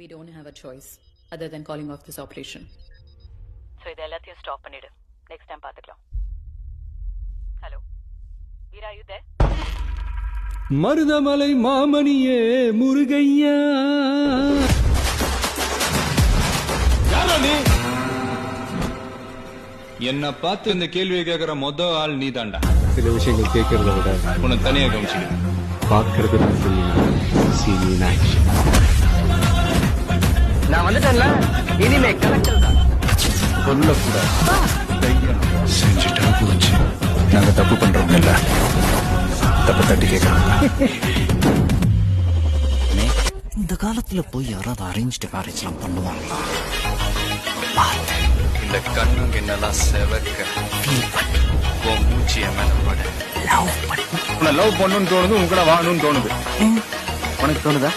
We don't have a choice other than calling off this operation. So இது எல்லாத்தையும் stop பண்ணிடு. Next time பாத்துக்கலாம். Hello Veera, you there? Marudhamalai மாமணியே முருகையா. யாரா நீ? என்ன பார்த்து இந்த கேள்வியை கேட்கிற மொத ஆள் நீ தாண்டா. சில விஷயங்கள் கேட்கறத விட உன்னை தனியா கவனிச்சுக்க. பார்க்கறது சீனியர் ஆக்ஷன். நான் வந்துட்டேன்ல, இனிமே கலக்கல் தான். சொல்லக்கூடாது. செஞ்சுட்டா போச்சு. நாங்க தப்பு பண்றோம் இல்ல, தப்பு தட்டி கேட்கறாங்க. இந்த காலத்துல போய் யாராவது அரேஞ்ச்டு மேரேஜ்லாம் பண்ணுவாங்களா? இந்த கண்ணுங்க என்னெல்லாம் செவக்க உன் மூச்சிய மேல பட லவ் பண்ணு. உன்னை லவ் பண்ணுன்னு தோணுது, உங்களை வாழணும்னு தோணுது. உனக்கு தோணுதா?